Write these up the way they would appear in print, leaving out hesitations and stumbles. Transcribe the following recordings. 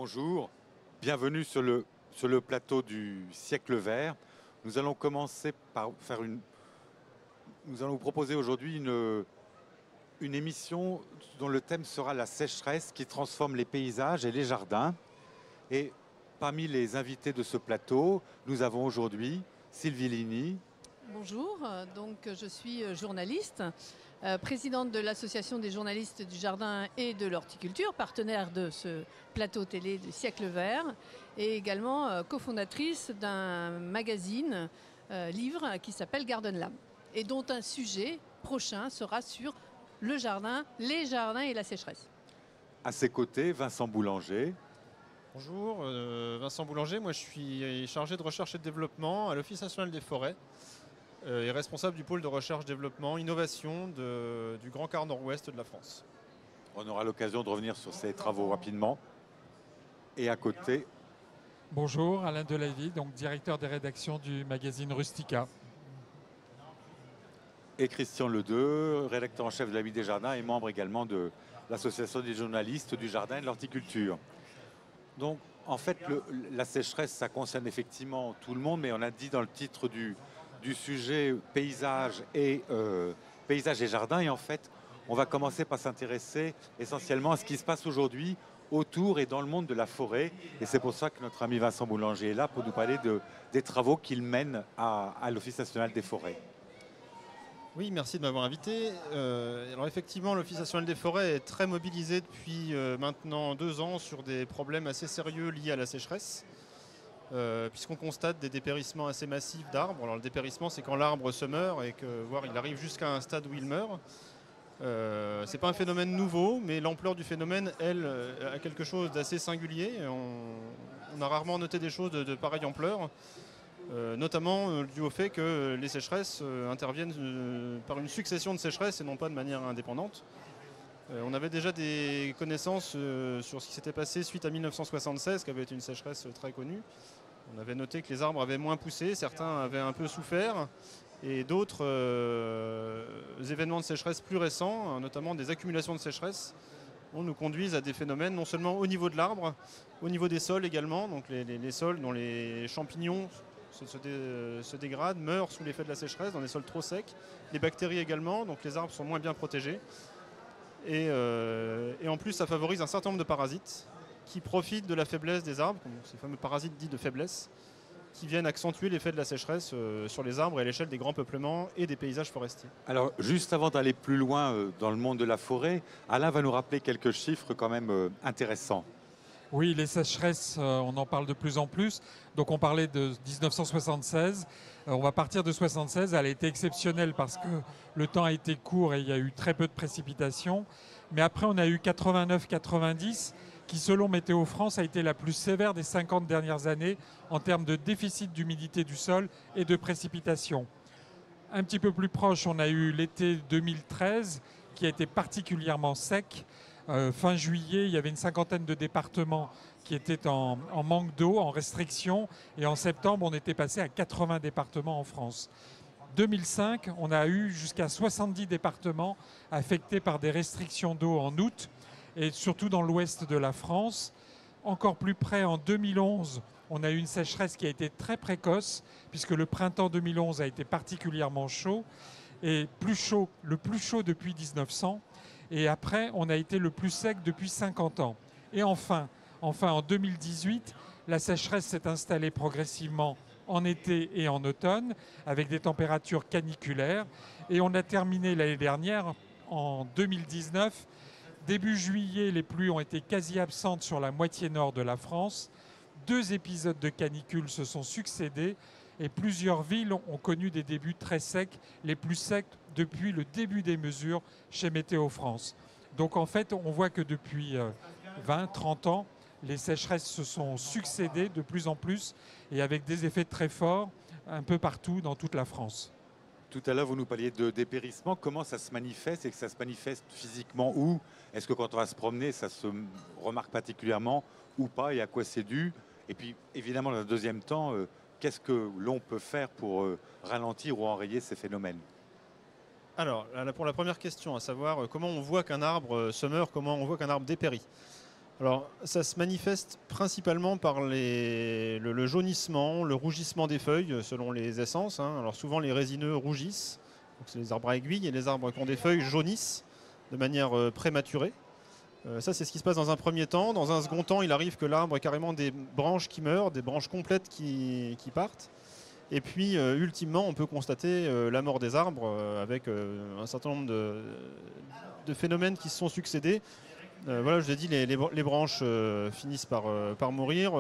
Bonjour, bienvenue sur le plateau du siècle vert. Nous allons commencer par faire Nous allons vous proposer aujourd'hui une émission dont le thème sera la sécheresse qui transforme les paysages et les jardins. Et parmi les invités de ce plateau, nous avons aujourd'hui Sylvie Ligny. Bonjour, je suis journaliste, présidente de l'Association des journalistes du jardin et de l'horticulture, partenaire de ce plateau télé du siècle vert, et également cofondatrice d'un magazine livre qui s'appelle Garden Lab, et dont un sujet prochain sera sur le jardin, les jardins et la sécheresse. À ses côtés, Vincent Boulanger. Bonjour, Vincent Boulanger, moi je suis chargé de recherche et de développement à l'Office national des forêts et responsable du pôle de recherche, développement, innovation du Grand Quart Nord-Ouest de la France. On aura l'occasion de revenir sur ces travaux rapidement. Et à côté... Bonjour, Alain Delavie, donc directeur des rédactions du magazine Rustica. Et Christian Ledeux, rédacteur en chef de la Vie des Jardins et membre également de l'Association des journalistes du jardin et de l'horticulture. Donc, en fait, la sécheresse, ça concerne effectivement tout le monde, mais on a dit dans le titre du sujet paysage et jardin. Et en fait, on va commencer par s'intéresser essentiellement à ce qui se passe aujourd'hui autour et dans le monde de la forêt. Et c'est pour ça que notre ami Vincent Boulanger est là pour nous parler des travaux qu'il mène à l'Office national des forêts. Oui, merci de m'avoir invité. Alors effectivement, l'Office national des forêts est très mobilisé depuis maintenant 2 ans sur des problèmes assez sérieux liés à la sécheresse, puisqu'on constate des dépérissements assez massifs d'arbres. Alors le dépérissement, c'est quand l'arbre se meurt et voire il arrive jusqu'à un stade où il meurt. C'est pas un phénomène nouveau, mais l'ampleur du phénomène, elle, a quelque chose d'assez singulier. On a rarement noté des choses de pareille ampleur. Notamment dû au fait que les sécheresses interviennent par une succession de sécheresses et non pas de manière indépendante. On avait déjà des connaissances sur ce qui s'était passé suite à 1976, qui avait été une sécheresse très connue. On avait noté que les arbres avaient moins poussé, certains avaient un peu souffert, et d'autres événements de sécheresse plus récents, notamment des accumulations de sécheresse, nous conduisent à des phénomènes non seulement au niveau de l'arbre, au niveau des sols également, donc les sols dont les champignons se dégradent, meurent sous l'effet de la sécheresse dans des sols trop secs. Les bactéries également, donc les arbres sont moins bien protégés. Et en plus, ça favorise un certain nombre de parasites qui profitent de la faiblesse des arbres, ces fameux parasites dits de faiblesse, qui viennent accentuer l'effet de la sécheresse sur les arbres et à l'échelle des grands peuplements et des paysages forestiers. Alors, juste avant d'aller plus loin dans le monde de la forêt, Alain va nous rappeler quelques chiffres quand même intéressants. Oui, les sécheresses, on en parle de plus en plus. Donc on parlait de 1976. On va partir de 1976. Elle a été exceptionnelle parce que le temps a été court et il y a eu très peu de précipitations. Mais après, on a eu 89-90 qui, selon Météo France, a été la plus sévère des 50 dernières années en termes de déficit d'humidité du sol et de précipitations. Un petit peu plus proche, on a eu l'été 2013 qui a été particulièrement sec. Fin juillet, il y avait une 50aine de départements qui étaient en manque d'eau, en restriction. Et en septembre, on était passé à 80 départements en France. 2005, on a eu jusqu'à 70 départements affectés par des restrictions d'eau en août, et surtout dans l'ouest de la France. Encore plus près, en 2011, on a eu une sécheresse qui a été très précoce, puisque le printemps 2011 a été particulièrement chaud, et le plus chaud depuis 1900. Et après, on a été le plus sec depuis 50 ans. Et enfin, en 2018, la sécheresse s'est installée progressivement en été et en automne, avec des températures caniculaires. Et on a terminé l'année dernière, en 2019. Début juillet, les pluies ont été quasi absentes sur la moitié nord de la France. 2 épisodes de canicule se sont succédés. Et plusieurs villes ont connu des débuts très secs, les plus secs depuis le début des mesures chez Météo France. Donc en fait, on voit que depuis 20-30 ans, les sécheresses se sont succédées de plus en plus et avec des effets très forts un peu partout dans toute la France. Tout à l'heure, vous nous parliez de dépérissement. Comment ça se manifeste et que ça se manifeste physiquement où? Est-ce que quand on va se promener, ça se remarque particulièrement ou pas et à quoi c'est dû? Et puis, évidemment, dans un deuxième temps, qu'est-ce que l'on peut faire pour ralentir ou enrayer ces phénomènes? Alors, pour la première question, à savoir comment on voit qu'un arbre se meurt, comment on voit qu'un arbre dépérit. Alors, ça se manifeste principalement par le jaunissement, le rougissement des feuilles selon les essences, hein. Alors souvent les résineux rougissent, donc c'est les arbres à aiguilles, et les arbres qui ont des feuilles jaunissent de manière prématurée. Ça, c'est ce qui se passe dans un premier temps. Dans un second temps, il arrive que l'arbre ait carrément des branches qui meurent, des branches complètes qui partent. Et puis, ultimement, on peut constater la mort des arbres avec un certain nombre de phénomènes qui se sont succédés. Voilà, je vous ai dit, les branches finissent par mourir.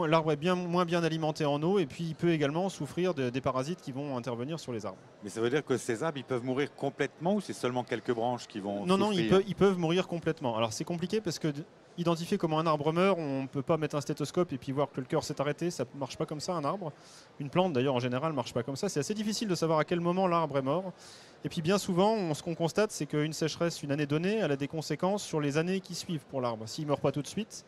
L'arbre est moins bien alimenté en eau, et puis il peut également souffrir des parasites qui vont intervenir sur les arbres. Mais ça veut dire que ces arbres, ils peuvent mourir complètement ou c'est seulement quelques branches qui vont Non, souffrir? ils peuvent mourir complètement. Alors c'est compliqué parce que identifier comment un arbre meurt, on ne peut pas mettre un stéthoscope et puis voir que le cœur s'est arrêté. Ça ne marche pas comme ça, un arbre. Une plante, d'ailleurs, en général, ne marche pas comme ça. C'est assez difficile de savoir à quel moment l'arbre est mort. Et puis bien souvent, ce qu'on constate, c'est qu'une sécheresse, une année donnée, elle a des conséquences sur les années qui suivent pour l'arbre. S'il ne meurt pas tout de suite,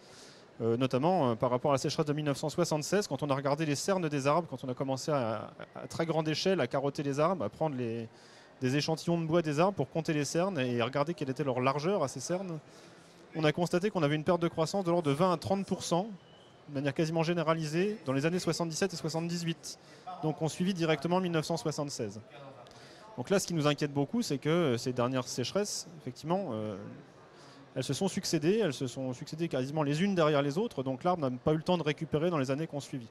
notamment par rapport à la sécheresse de 1976, quand on a regardé les cernes des arbres, quand on a commencé à très grande échelle à carotter les arbres, à prendre des échantillons de bois des arbres pour compter les cernes et regarder quelle était leur largeur à ces cernes, on a constaté qu'on avait une perte de croissance de l'ordre de 20 à 30%, de manière quasiment généralisée, dans les années 77 et 78. Donc on suivit directement 1976. Donc là, ce qui nous inquiète beaucoup, c'est que ces dernières sécheresses, effectivement, elles se sont succédées quasiment les unes derrière les autres, donc l'arbre n'a pas eu le temps de récupérer dans les années qui ont suivi.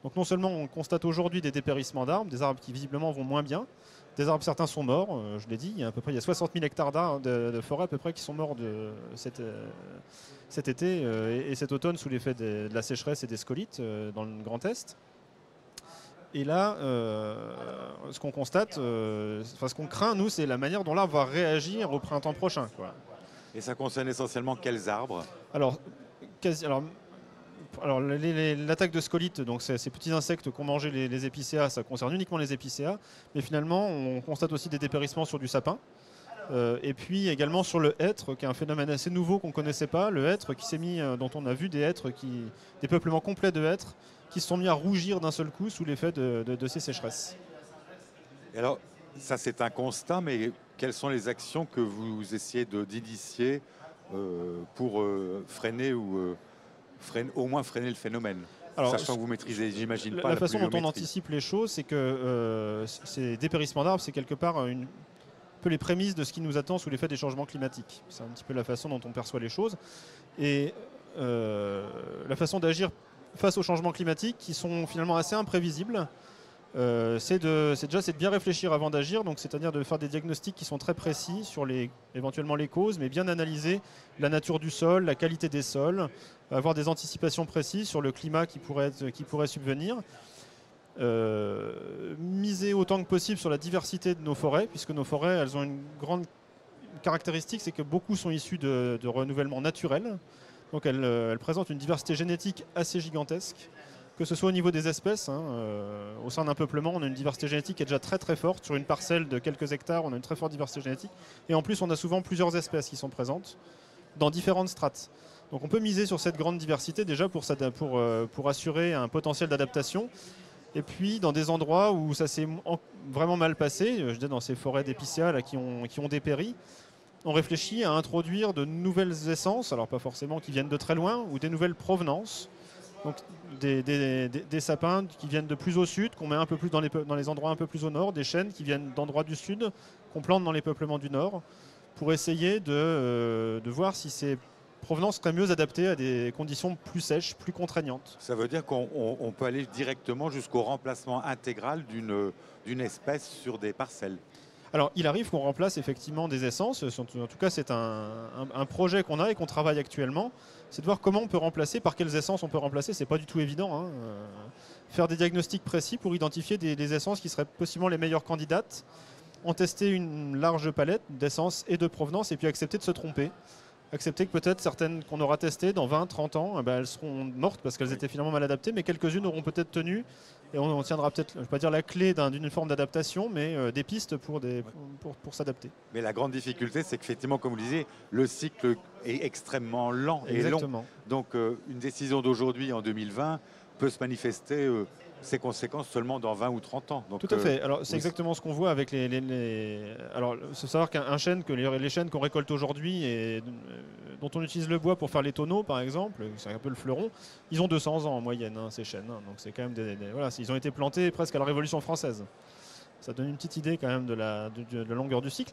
Donc non seulement on constate aujourd'hui des dépérissements d'arbres, des arbres qui visiblement vont moins bien, des arbres, certains sont morts, je l'ai dit, il y a 60 000 hectares de forêt à peu près qui sont morts cet été et cet automne sous l'effet de la sécheresse et des scolites dans le Grand Est. Et là, ce qu'on constate, ce qu'on craint, nous, c'est la manière dont l'arbre va réagir au printemps prochain, quoi. Et ça concerne essentiellement quels arbres? L'attaque de scolytes, donc ces petits insectes qu'ont mangé les épicéas, ça concerne uniquement les épicéas. Mais finalement, on constate aussi des dépérissements sur du sapin. Et puis également sur le hêtre, qui est un phénomène assez nouveau qu'on ne connaissait pas. Le hêtre qui s'est mis, dont on a vu des peuplements complets de hêtres qui se sont mis à rougir d'un seul coup sous l'effet de ces sécheresses. Et alors, ça c'est un constat, mais quelles sont les actions que vous essayez d'initier pour freiner ou au moins freiner le phénomène? Alors, sachant que vous maîtrisez, j'imagine pas la façon dont on anticipe les choses, c'est que ces dépérissements d'arbres, c'est quelque part un peu les prémices de ce qui nous attend sous l'effet des changements climatiques. C'est un petit peu la façon dont on perçoit les choses. Et la façon d'agir face aux changements climatiques, qui sont finalement assez imprévisibles, c'est de bien réfléchir avant d'agir, donc c'est-à-dire de faire des diagnostics qui sont très précis sur éventuellement les causes, mais bien analyser la nature du sol, la qualité des sols, avoir des anticipations précises sur le climat qui pourrait subvenir, miser autant que possible sur la diversité de nos forêts, puisque nos forêts, elles ont une grande caractéristique, c'est que beaucoup sont issues de renouvellement naturel, donc elles présentent une diversité génétique assez gigantesque, que ce soit au niveau des espèces, au sein d'un peuplement, on a une diversité génétique qui est déjà très très forte. Sur une parcelle de quelques hectares, on a une très forte diversité génétique. Et en plus, on a souvent plusieurs espèces qui sont présentes dans différentes strates. Donc on peut miser sur cette grande diversité déjà pour assurer un potentiel d'adaptation. Et puis dans des endroits où ça s'est vraiment mal passé, je dis dans ces forêts d'épicéas là, qui ont dépéri, on réfléchit à introduire de nouvelles essences, alors pas forcément qui viennent de très loin, ou des nouvelles provenances. Donc des sapins qui viennent de plus au sud, qu'on met un peu plus dans les endroits un peu plus au nord, des chênes qui viennent d'endroits du sud, qu'on plante dans les peuplements du nord, pour essayer de voir si ces provenances seraient mieux adaptées à des conditions plus sèches, plus contraignantes. Ça veut dire qu'on peut aller directement jusqu'au remplacement intégral d'une espèce sur des parcelles? Alors, il arrive qu'on remplace effectivement des essences. En tout cas, c'est un projet qu'on a et qu'on travaille actuellement. C'est de voir comment on peut remplacer, par quelles essences on peut remplacer. C'est pas du tout évident. Faire des diagnostics précis pour identifier des essences qui seraient possiblement les meilleures candidates, en tester une large palette d'essences et de provenance, et puis accepter de se tromper. Accepter que peut-être certaines qu'on aura testées dans 20, 30 ans, elles seront mortes parce qu'elles étaient finalement mal adaptées, mais quelques-unes auront peut-être tenu. Et on tiendra peut-être, je ne vais pas dire la clé d'une forme d'adaptation, mais des pistes pour s'adapter. Mais la grande difficulté, c'est qu'effectivement, comme vous le disiez, le cycle est extrêmement lent et long. Donc une décision d'aujourd'hui, en 2020, peut se manifester ses conséquences seulement dans 20 ou 30 ans. Donc, tout à fait. Alors, c'est oui. exactement ce qu'on voit avec Alors, il faut savoir qu'un chêne, les chênes qu'on récolte aujourd'hui et dont on utilise le bois pour faire les tonneaux, par exemple, c'est un peu le fleuron, ils ont 200 ans en moyenne, hein, ces chênes. Hein. Donc, c'est quand même voilà, ils ont été plantés presque à la Révolution française. Ça donne une petite idée quand même de la longueur du cycle.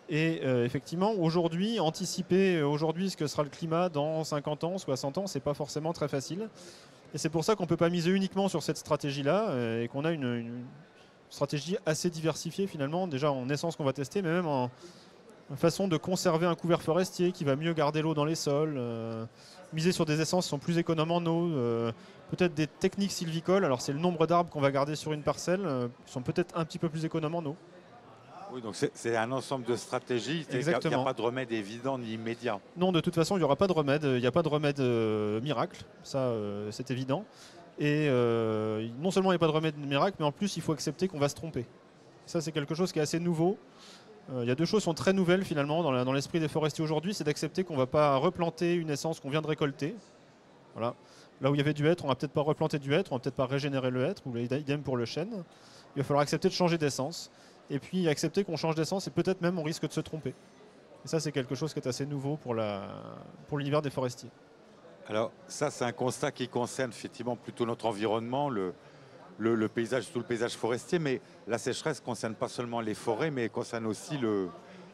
Et effectivement, aujourd'hui, anticiper ce que sera le climat dans 50 ans, 60 ans, c'est pas forcément très facile. Et c'est pour ça qu'on ne peut pas miser uniquement sur cette stratégie-là et qu'on a une stratégie assez diversifiée finalement, déjà en essence qu'on va tester, mais même en façon de conserver un couvert forestier qui va mieux garder l'eau dans les sols, miser sur des essences qui sont plus économes en eau, peut-être des techniques sylvicoles, alors c'est le nombre d'arbres qu'on va garder sur une parcelle, sont peut-être un petit peu plus économes en eau. Oui, donc c'est un ensemble de stratégies. Il n'y a pas de remède évident ni immédiat. Non, de toute façon, il n'y aura pas de remède. Il n'y a pas de remède miracle. Ça, c'est évident. Et non seulement il n'y a pas de remède miracle, mais en plus, il faut accepter qu'on va se tromper. Ça, c'est quelque chose qui est assez nouveau. Il y a deux choses qui sont très nouvelles, finalement, dans l'esprit des forestiers aujourd'hui. C'est d'accepter qu'on ne va pas replanter une essence qu'on vient de récolter. Voilà. Là où il y avait du hêtre, on ne va peut-être pas replanter du hêtre, on ne va peut-être pas régénérer le hêtre, ou idem pour le chêne. Il va falloir accepter de changer d'essence. Et puis accepter qu'on change d'essence et peut-être même on risque de se tromper. Et ça, c'est quelque chose qui est assez nouveau pour l'univers des forestiers. Alors ça, c'est un constat qui concerne effectivement plutôt notre environnement, le paysage, tout le paysage forestier, mais la sécheresse ne concerne pas seulement les forêts, mais concerne aussi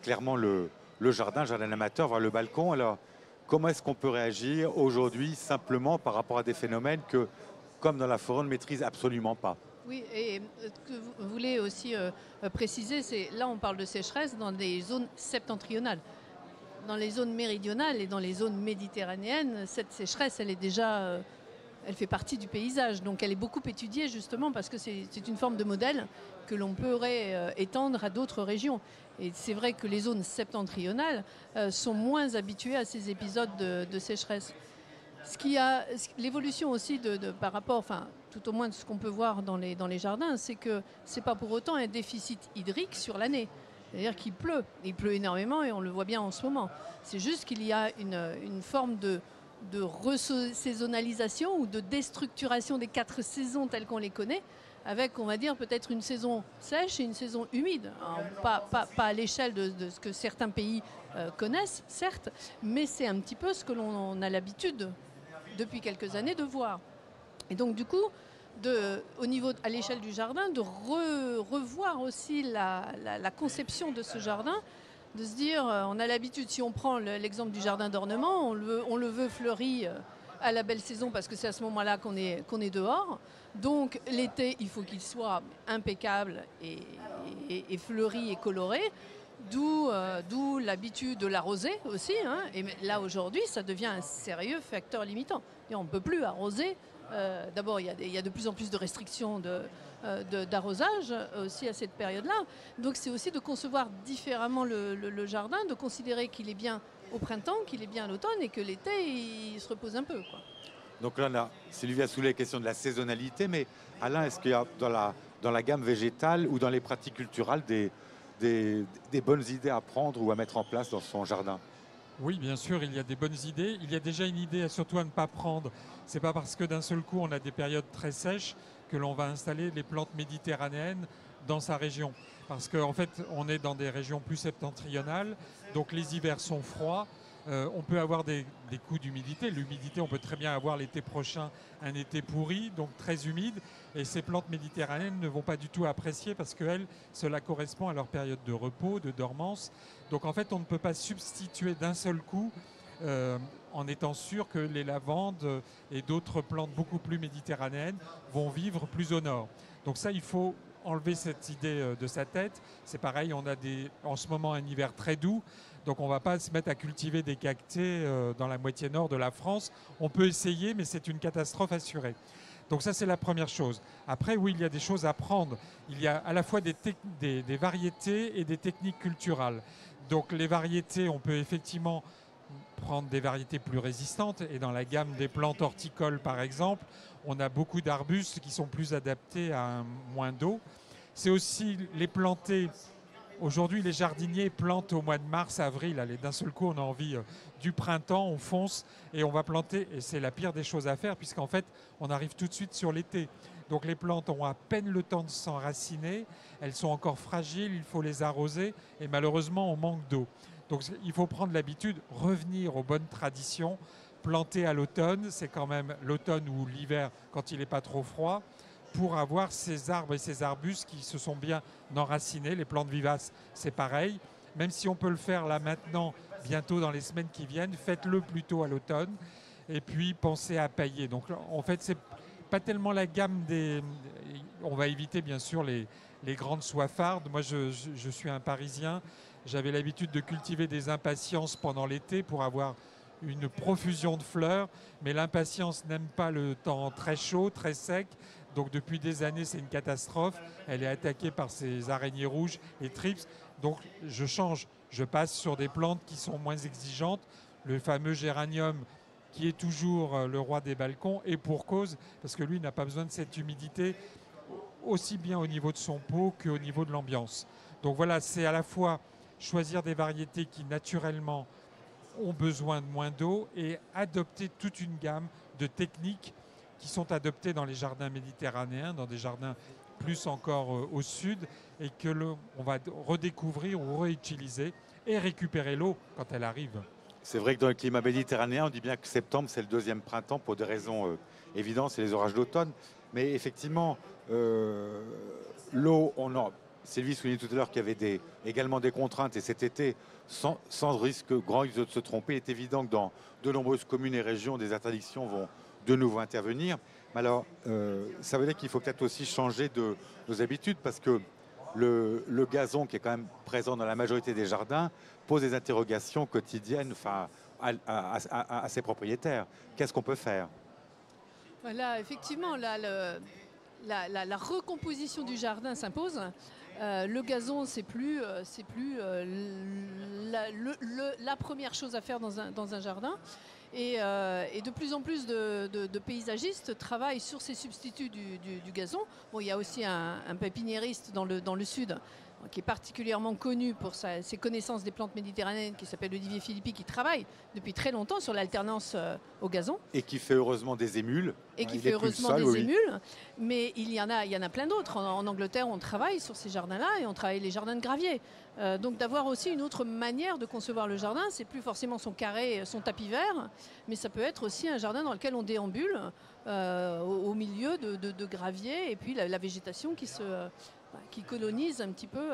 clairement le jardin amateur, voire le balcon. Alors comment est-ce qu'on peut réagir aujourd'hui simplement par rapport à des phénomènes que, comme dans la forêt, on ne maîtrise absolument pas? Oui, et ce que vous voulez aussi préciser, c'est là on parle de sécheresse dans des zones septentrionales. Dans les zones méridionales et dans les zones méditerranéennes, cette sécheresse, elle est déjà, elle fait partie du paysage. Donc elle est beaucoup étudiée justement parce que c'est une forme de modèle que l'on pourrait étendre à d'autres régions. Et c'est vrai que les zones septentrionales sont moins habituées à ces épisodes de sécheresse. L'évolution aussi par rapport, enfin, tout au moins de ce qu'on peut voir dans les jardins, c'est que ce n'est pas pour autant un déficit hydrique sur l'année. C'est-à-dire qu'il pleut. Il pleut énormément et on le voit bien en ce moment. C'est juste qu'il y a une forme de resaisonnalisation ou de déstructuration des 4 saisons telles qu'on les connaît, avec, on va dire, peut-être une saison sèche et une saison humide. Alors, pas à l'échelle de ce que certains pays connaissent, certes, mais c'est un petit peu ce que l'on a l'habitude depuis quelques années de voir. Et donc du coup, au niveau à l'échelle du jardin, de revoir aussi la conception de ce jardin, de se dire, on a l'habitude, si on prend l'exemple du jardin d'ornement, on le veut fleuri à la belle saison parce que c'est à ce moment-là qu'on est dehors. Donc l'été, il faut qu'il soit impeccable et fleuri et coloré. D'où l'habitude de l'arroser aussi. Hein. Et là, aujourd'hui, ça devient un sérieux facteur limitant. Et on ne peut plus arroser. D'abord, il y a de plus en plus de restrictions d'arrosage aussi à cette période-là. Donc, c'est aussi de concevoir différemment le jardin, de considérer qu'il est bien au printemps, qu'il est bien à l'automne et que l'été, il se repose un peu, quoi. Donc là, Sylvie a soulevé la question de la saisonnalité, mais Alain, est-ce qu'il y a dans la gamme végétale ou dans les pratiques culturelles des bonnes idées à prendre ou à mettre en place dans son jardin? Oui, bien sûr, il y a des bonnes idées. Il y a déjà une idée surtout à ne pas prendre. Ce n'est pas parce que d'un seul coup, on a des périodes très sèches que l'on va installer les plantes méditerranéennes dans sa région. Parce qu'en fait, on est dans des régions plus septentrionales, donc les hivers sont froids. On peut avoir des coups d'humidité. L'humidité, on peut très bien avoir l'été prochain un été pourri, donc très humide. Et ces plantes méditerranéennes ne vont pas du tout apprécier parce qu'elles, cela correspond à leur période de repos, de dormance. Donc en fait, on ne peut pas substituer d'un seul coup en étant sûr que les lavandes et d'autres plantes beaucoup plus méditerranéennes vont vivre plus au nord. Donc ça, il faut enlever cette idée de sa tête. C'est pareil, on a en ce moment un hiver très doux. Donc on ne va pas se mettre à cultiver des cactés dans la moitié nord de la France. On peut essayer, mais c'est une catastrophe assurée. Donc ça, c'est la première chose. Après, oui, il y a des choses à prendre. Il y a à la fois des variétés et des techniques culturales. Donc les variétés, on peut effectivement prendre des variétés plus résistantes. Et dans la gamme des plantes horticoles, par exemple, on a beaucoup d'arbustes qui sont plus adaptés à moins d'eau. C'est aussi les planter Aujourd'hui, les jardiniers plantent au mois de mars, avril. Allez, d'un seul coup, on a envie du printemps, on fonce et on va planter. Et c'est la pire des choses à faire puisqu'en fait, on arrive tout de suite sur l'été. Donc les plantes ont à peine le temps de s'enraciner. Elles sont encore fragiles, il faut les arroser et malheureusement, on manque d'eau. Donc il faut prendre l'habitude, revenir aux bonnes traditions. Planter à l'automne, c'est quand même l'automne ou l'hiver quand il n'est pas trop froid, pour avoir ces arbres et ces arbustes qui se sont bien enracinés. Les plantes vivaces, c'est pareil. Même si on peut le faire là maintenant, bientôt dans les semaines qui viennent, faites-le plutôt à l'automne. Et puis pensez à pailler. Donc en fait, c'est pas tellement la gamme des... On va éviter bien sûr les grandes soifardes. Moi, je suis un Parisien. J'avais l'habitude de cultiver des impatiences pendant l'été pour avoir une profusion de fleurs, mais l'impatience n'aime pas le temps très chaud, très sec. Donc depuis des années, c'est une catastrophe. Elle est attaquée par ces araignées rouges, les thrips. Donc je change, je passe sur des plantes qui sont moins exigeantes. Le fameux géranium, qui est toujours le roi des balcons, et pour cause, parce que lui n'a pas besoin de cette humidité, aussi bien au niveau de son pot qu'au niveau de l'ambiance. Donc voilà, c'est à la fois choisir des variétés qui naturellement ont besoin de moins d'eau et adopter toute une gamme de techniques qui sont adoptées dans les jardins méditerranéens, dans des jardins plus encore au sud, et que on va redécouvrir ou réutiliser et récupérer l'eau quand elle arrive. C'est vrai que dans le climat méditerranéen, on dit bien que septembre, c'est le deuxième printemps pour des raisons évidentes, c'est les orages d'automne. Mais effectivement, l'eau, Sylvie soulignait tout à l'heure qu'il y avait également des contraintes, et cet été, sans risque grand de se tromper, il est évident que dans de nombreuses communes et régions, des interdictions vont de nouveau intervenir. Mais alors, ça veut dire qu'il faut peut-être aussi changer de nos habitudes, parce que le gazon, qui est quand même présent dans la majorité des jardins, pose des interrogations quotidiennes à ses propriétaires. Qu'est-ce qu'on peut faire? Voilà, effectivement, là, la recomposition du jardin s'impose. Le gazon, c'est plus la première chose à faire dans un jardin. Et de plus en plus de paysagistes travaillent sur ces substituts du gazon. Bon, il y a aussi un pépiniériste dans le sud qui est particulièrement connu pour ses connaissances des plantes méditerranéennes, qui s'appelle Olivier Philippi, qui travaille depuis très longtemps sur l'alternance au gazon. Et qui fait heureusement des émules. Et qui fait heureusement des émules. Mais il y en a plein d'autres. En Angleterre, on travaille sur ces jardins-là et on travaille les jardins de gravier. Donc d'avoir aussi une autre manière de concevoir le jardin, c'est plus forcément son carré, son tapis vert, mais ça peut être aussi un jardin dans lequel on déambule au milieu de gravier, et puis la végétation qui colonise un peu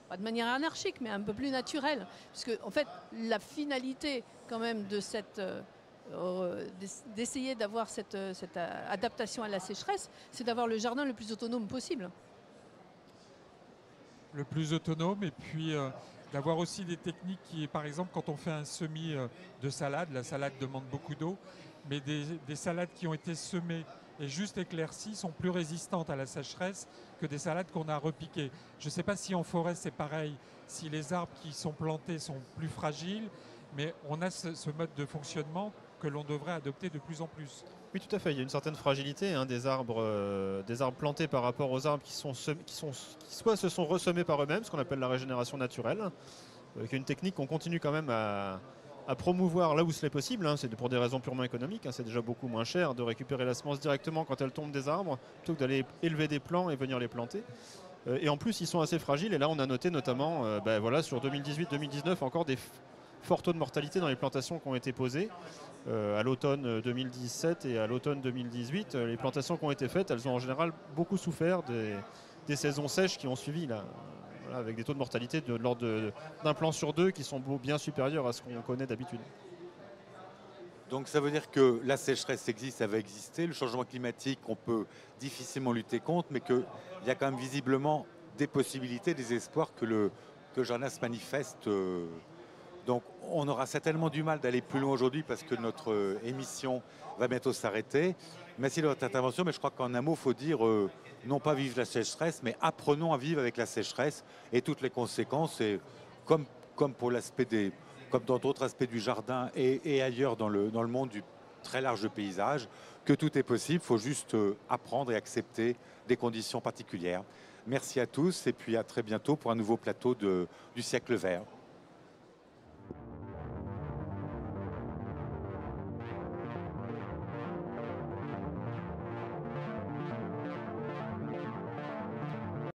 pas de manière anarchique, mais un peu plus naturelle. Puisque en fait, la finalité quand même d'essayer d'avoir cette adaptation à la sécheresse, c'est d'avoir le jardin le plus autonome possible. Le plus autonome, et puis d'avoir aussi des techniques qui, par exemple, quand on fait un semis de salade, la salade demande beaucoup d'eau, mais des salades qui ont été semées et juste éclaircies sont plus résistantes à la sécheresse que des salades qu'on a repiquées. Je ne sais pas si en forêt c'est pareil, si les arbres qui sont plantés sont plus fragiles, mais on a ce mode de fonctionnement que l'on devrait adopter de plus en plus. Oui, tout à fait. Il y a une certaine fragilité des arbres plantés par rapport aux arbres qui soit se sont ressemés par eux-mêmes, ce qu'on appelle la régénération naturelle, qui est une technique qu'on continue quand même à promouvoir là où c'est possible. C'est pour des raisons purement économiques. C'est déjà beaucoup moins cher de récupérer la semence directement quand elle tombe des arbres, plutôt que d'aller élever des plants et venir les planter. Et en plus, ils sont assez fragiles. Et là, on a noté notamment sur 2018-2019 encore des forts taux de mortalité dans les plantations qui ont été posées. À l'automne 2017 et à l'automne 2018, les plantations qui ont été faites, elles ont en général beaucoup souffert des saisons sèches qui ont suivi, là, voilà, avec des taux de mortalité de l'ordre d'un plant sur deux qui sont bien supérieurs à ce qu'on connaît d'habitude. Donc ça veut dire que la sécheresse existe, ça va exister, le changement climatique, on peut difficilement lutter contre, mais qu'il y a quand même visiblement des possibilités, des espoirs que le jardin se manifeste. Donc on aura certainement du mal d'aller plus loin aujourd'hui parce que notre émission va bientôt s'arrêter. Merci de votre intervention, mais je crois qu'en un mot, il faut dire non pas vivre la sécheresse, mais apprenons à vivre avec la sécheresse et toutes les conséquences. Et comme pour l'aspect comme dans d'autres aspects du jardin et ailleurs dans le monde du très large paysage, que tout est possible, il faut juste apprendre et accepter des conditions particulières. Merci à tous et puis à très bientôt pour un nouveau plateau du siècle vert.